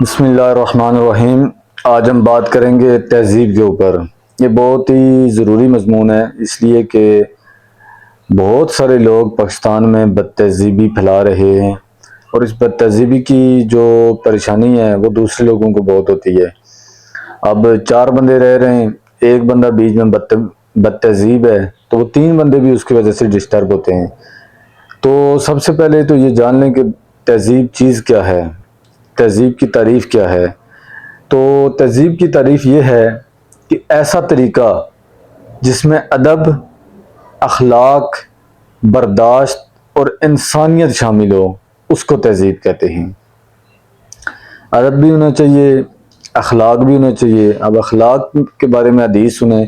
بسم اللہ الرحمن الرحیم۔ آج ہم بات کریں گے تہذیب کے اوپر۔ یہ بہت ہی ضروری مضمون ہے، اس لیے کہ بہت سارے لوگ پاکستان میں بد تہذیبی پھیلا رہے ہیں، اور اس بد تہذیبی کی جو پریشانی ہے وہ دوسرے لوگوں کو بہت ہوتی ہے۔ اب 4 بندے رہ رہے ہیں، ایک بندہ بیچ میں بد تہذیب ہے تو وہ 3 بندے بھی اس کی وجہ سے ڈسٹرب ہوتے ہیں۔ تو سب سے پہلے تو یہ جان لیں کہ تہذیب چیز کیا ہے، تہذیب کی تعریف کیا ہے۔ تو تہذیب کی تعریف یہ ہے کہ ایسا طریقہ جس میں ادب، اخلاق، برداشت اور انسانیت شامل ہو، اس کو تہذیب کہتے ہیں۔ ادب بھی ہونا چاہیے، اخلاق بھی ہونا چاہیے۔ اب اخلاق کے بارے میں حدیث سنیں،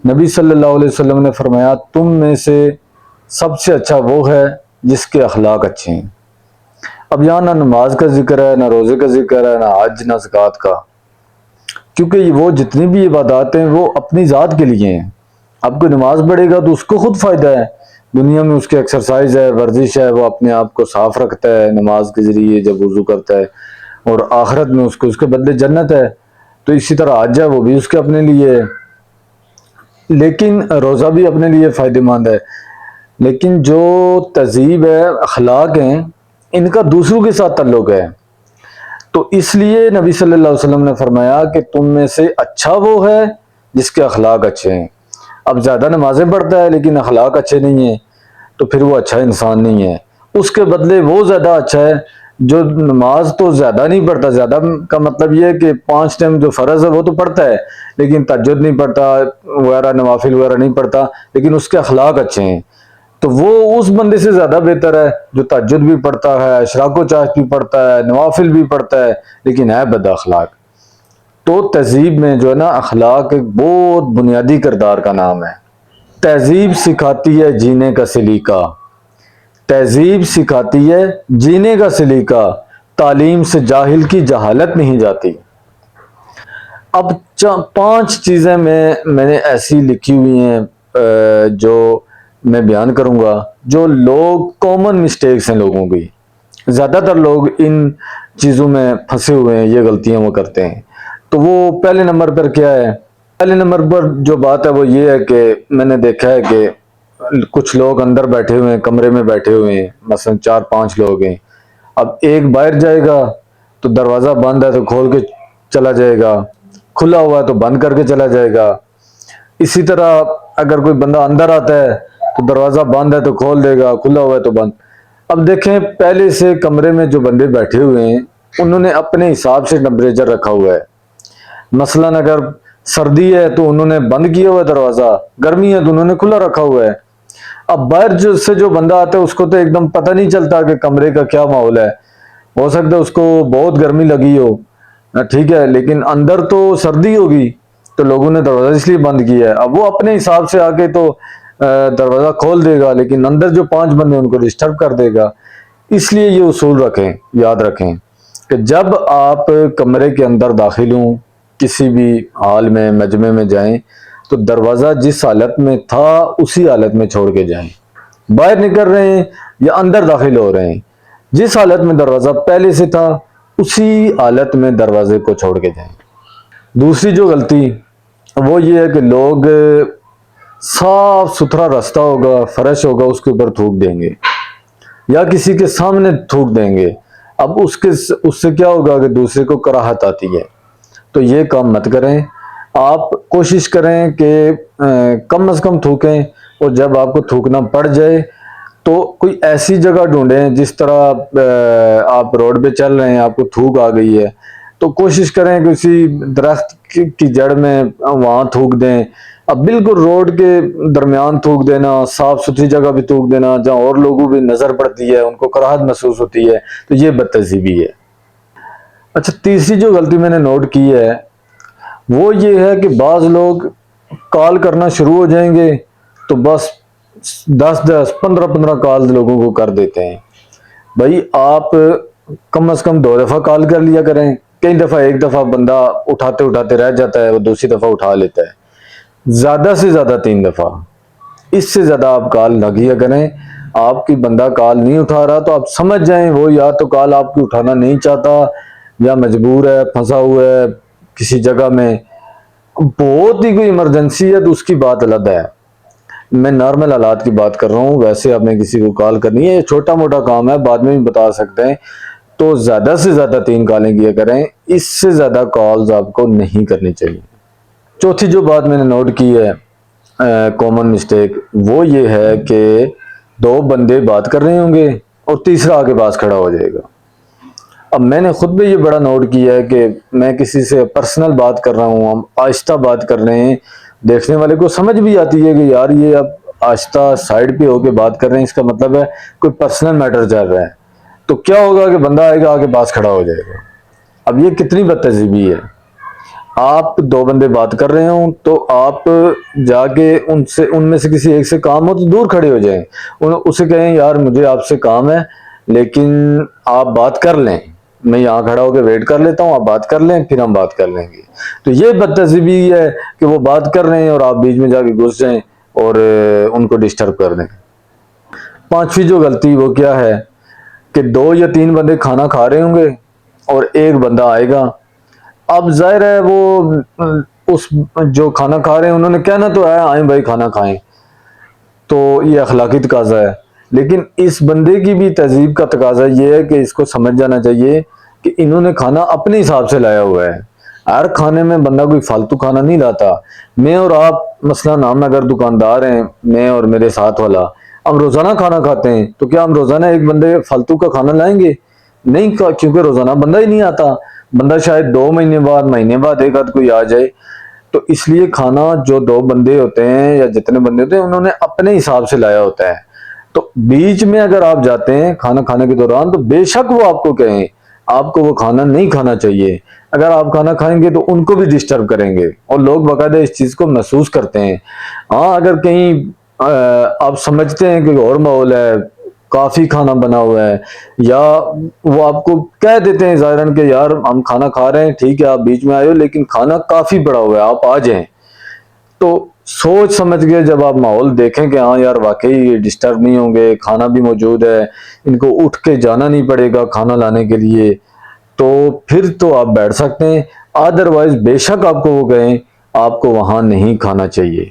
نبی صلی اللہ علیہ وسلم نے فرمایا تم میں سے سب سے اچھا وہ ہے جس کے اخلاق اچھے ہیں۔ اب یہاں نہ نماز کا ذکر ہے، نہ روزے کا ذکر ہے، نہ حج، نہ زکوٰۃ کا، کیونکہ وہ جتنی بھی عبادات ہیں وہ اپنی ذات کے لیے ہیں۔ اب کوئی نماز پڑھے گا تو اس کو خود فائدہ ہے، دنیا میں اس کے ایکسرسائز ہے، ورزش ہے، وہ اپنے آپ کو صاف رکھتا ہے نماز کے ذریعے جب وضو کرتا ہے، اور آخرت میں اس کو اس کے بدلے جنت ہے۔ تو اسی طرح حج ہے، وہ بھی اس کے اپنے لیے ہے، لیکن روزہ بھی اپنے لیے فائدہ مند ہے۔ لیکن جو تہذیب ہے، اخلاق ہیں، ان کا دوسروں کے ساتھ تعلق ہے۔ تو اس لیے نبی صلی اللہ علیہ وسلم نے فرمایا کہ تم میں سے اچھا وہ ہے جس کے اخلاق اچھے ہیں۔ اب زیادہ نمازیں پڑھتا ہے لیکن اخلاق اچھے نہیں ہیں تو پھر وہ اچھا انسان نہیں ہے۔ اس کے بدلے وہ زیادہ اچھا ہے جو نماز تو زیادہ نہیں پڑھتا، زیادہ کا مطلب یہ ہے کہ 5 ٹائم جو فرض ہے وہ تو پڑھتا ہے لیکن تہجد نہیں پڑھتا وغیرہ، نوافل وغیرہ نہیں پڑھتا، لیکن اس کے اخلاق اچھے ہیں، تو وہ اس بندے سے زیادہ بہتر ہے جو تہجد بھی پڑھتا ہے، اشراق و چاشت بھی پڑھتا ہے، نوافل بھی پڑھتا ہے، لیکن ہے بد اخلاق۔ تو تہذیب میں جو ہے نا، اخلاق ایک بہت بنیادی کردار کا نام ہے۔ تہذیب سکھاتی ہے جینے کا سلیقہ، تہذیب سکھاتی ہے جینے کا سلیقہ، تعلیم سے جاہل کی جہالت نہیں جاتی۔ اب 5 چیزیں میں نے ایسی لکھی ہوئی ہیں جو میں بیان کروں گا، جو لوگ کامن مسٹیکس ہیں لوگوں کی، زیادہ تر لوگ ان چیزوں میں پھنسے ہوئے ہیں، یہ غلطیاں وہ کرتے ہیں۔ تو وہ پہلے نمبر پر کیا ہے؟ پہلے نمبر پر جو بات ہے وہ یہ ہے کہ میں نے دیکھا ہے کہ کچھ لوگ اندر بیٹھے ہوئے ہیں، کمرے میں بیٹھے ہوئے ہیں، مثلا 4-5 لوگ ہیں۔ اب ایک باہر جائے گا تو دروازہ بند ہے تو کھول کے چلا جائے گا، کھلا ہوا ہے تو بند کر کے چلا جائے گا۔ اسی طرح اگر کوئی بندہ اندر آتا ہے تو دروازہ بند ہے تو کھول دے گا، کھلا ہوا ہے تو بند۔ اب دیکھیں پہلے سے کمرے میں جو بندے بیٹھے ہوئے ہیں انہوں نے اپنے حساب سے ٹمپریچر رکھا ہوا ہے۔ مثلا اگر سردی ہے تو انہوں نے بند کیا ہوا ہے دروازہ، گرمی ہے تو انہوں نے کھلا رکھا ہوا ہے۔ اب باہر سے جو بندہ آتا ہے اس کو تو ایک دم پتہ نہیں چلتا کہ کمرے کا کیا ماحول ہے، ہو سکتا ہے اس کو بہت گرمی لگی ہو، ٹھیک ہے، لیکن اندر تو سردی ہوگی تو لوگوں نے دروازہ اس لیے بند کیا ہے۔ اب وہ اپنے حساب سے آ کے تو دروازہ کھول دے گا، لیکن اندر جو 5 بندے ان کو ڈسٹرب کر دے گا۔ اس لیے یہ اصول رکھیں، یاد رکھیں کہ جب آپ کمرے کے اندر داخل ہوں، کسی بھی حال میں مجمع میں جائیں تو دروازہ جس حالت میں تھا اسی حالت میں چھوڑ کے جائیں۔ باہر نکل رہے ہیں یا اندر داخل ہو رہے ہیں، جس حالت میں دروازہ پہلے سے تھا اسی حالت میں دروازے کو چھوڑ کے جائیں۔ دوسری جو غلطی وہ یہ ہے کہ لوگ صاف ستھرا راستہ ہوگا، فرش ہوگا، اس کے اوپر تھوک دیں گے یا کسی کے سامنے تھوک دیں گے۔ اب اس سے کیا ہوگا کہ دوسرے کو کراہت آتی ہے، تو یہ کام مت کریں۔ آپ کوشش کریں کہ کم از کم تھوکیں، اور جب آپ کو تھوکنا پڑ جائے تو کوئی ایسی جگہ ڈھونڈیں، جس طرح آپ روڈ پہ چل رہے ہیں، آپ کو تھوک آ گئی ہے تو کوشش کریں کہ کسی درخت کی جڑ میں وہاں تھوک دیں۔ اب بالکل روڈ کے درمیان تھوک دینا، صاف ستھری جگہ بھی تھوک دینا جہاں اور لوگوں بھی نظر پڑتی ہے، ان کو کراہت محسوس ہوتی ہے، تو یہ بد تہذیبی ہے۔ اچھا، تیسری جو غلطی میں نے نوٹ کی ہے وہ یہ ہے کہ بعض لوگ کال کرنا شروع ہو جائیں گے تو بس 10 15 کال لوگوں کو کر دیتے ہیں۔ بھائی آپ کم از کم 2 دفعہ کال کر لیا کریں، کئی دفعہ ایک دفعہ بندہ اٹھاتے اٹھاتے رہ جاتا ہے، وہ دوسری دفعہ اٹھا لیتا ہے، زیادہ سے زیادہ 3 دفعہ، اس سے زیادہ آپ کال نہ کیا کریں۔ آپ کی بندہ کال نہیں اٹھا رہا تو آپ سمجھ جائیں وہ یا تو کال آپ کی اٹھانا نہیں چاہتا، یا مجبور ہے, پھنسا ہوا ہے کسی جگہ میں, بہت ہی کوئی ایمرجنسی ہے تو اس کی بات الگ ہے. میں نارمل حالات کی بات کر رہا ہوں. ویسے آپ نے کسی کو کال کرنی ہے, یہ چھوٹا موٹا کام ہے, بعد میں بھی بتا سکتے ہیں, تو زیادہ سے زیادہ 3 کالیں کیا کریں, اس سے زیادہ کالز آپ کو نہیں کرنی چاہیے. چوتھی جو بات میں نے نوٹ کی ہے کامن مسٹیک, وہ یہ ہے کہ 2 بندے بات کر رہے ہوں گے اور تیسرا آگے پاس کھڑا ہو جائے گا. اب میں نے خود بھی یہ بڑا نوٹ کیا ہے کہ میں کسی سے پرسنل بات کر رہا ہوں, ہم آہستہ بات کر رہے ہیں, دیکھنے والے کو سمجھ بھی آتی ہے کہ یار یہ اب آہستہ سائڈ پہ ہو کے بات کر رہے ہیں, اس کا مطلب ہے کوئی پرسنل میٹر چل رہا ہے. تو کیا ہوگا کہ بندہ آئے گا, آگے پاس کھڑا ہو جائے گا. اب یہ کتنی بد تہذیبی ہے. آپ 2 بندے بات کر رہے ہوں تو آپ جا کے ان میں سے کسی ایک سے کام ہو تو دور کھڑے ہو جائیں, اسے کہیں یار مجھے آپ سے کام ہے لیکن آپ بات کر لیں, میں یہاں کھڑا ہو کے ویٹ کر لیتا ہوں, آپ بات کر لیں پھر ہم بات کر لیں گے. تو یہ بد تہذیبی ہے کہ وہ بات کر رہے ہیں اور آپ بیچ میں جا کے گھس جائیں اور ان کو ڈسٹرب کر دیں. 5ویں جو غلطی وہ کیا ہے کہ 2 یا 3 بندے کھانا کھا رہے ہوں گے اور ایک بندہ آئے گا. اب ظاہر ہے وہ اس جو کھانا کھا رہے ہیں انہوں نے کہنا تو ہے آئیں بھائی کھانا کھائیں, تو یہ اخلاقی تقاضا ہے. لیکن اس بندے کی بھی تہذیب کا تقاضا یہ ہے کہ اس کو سمجھ جانا چاہیے کہ انہوں نے کھانا اپنے حساب سے لایا ہوا ہے. ہر کھانے میں بندہ کوئی فالتو کھانا نہیں لاتا. میں اور آپ مثلاً ہم اگر دکاندار ہیں, میں اور میرے ساتھ والا, ہم روزانہ کھانا کھاتے ہیں, تو کیا ہم روزانہ ایک بندے فالتو کا کھانا لائیں گے؟ نہیں, کیونکہ روزانہ بندہ ہی نہیں آتا. بندہ شاید 2 مہینے بعد, مہینے بعد ایک آدھ کوئی آ جائے. تو اس لیے کھانا جو 2 بندے ہوتے ہیں یا جتنے بندے ہوتے ہیں انہوں نے اپنے حساب سے لایا ہوتا ہے. تو بیچ میں اگر آپ جاتے ہیں کھانا کھانے کے دوران تو بے شک وہ آپ کو کہیں آپ کو وہ کھانا نہیں کھانا چاہیے. اگر آپ کھانا کھائیں گے تو ان کو بھی ڈسٹرب کریں گے, اور لوگ باقاعدہ اس چیز کو محسوس کرتے ہیں. ہاں اگر کہیں آپ سمجھتے ہیں کہ اور ماحول ہے, کافی کھانا بنا ہوا ہے, یا وہ آپ کو کہہ دیتے ہیں ظاہراً کہ یار ہم کھانا کھا رہے ہیں, ٹھیک ہے آپ بیچ میں آئے ہو لیکن کھانا کافی پڑا ہوا ہے آپ آ جائیں, تو سوچ سمجھ کے جب آپ ماحول دیکھیں کہ ہاں یار واقعی ڈسٹرب نہیں ہوں گے, کھانا بھی موجود ہے, ان کو اٹھ کے جانا نہیں پڑے گا کھانا لانے کے لیے, تو پھر تو آپ بیٹھ سکتے ہیں. ادروائز بے شک آپ کو وہ کہیں آپ کو وہاں نہیں کھانا چاہیے.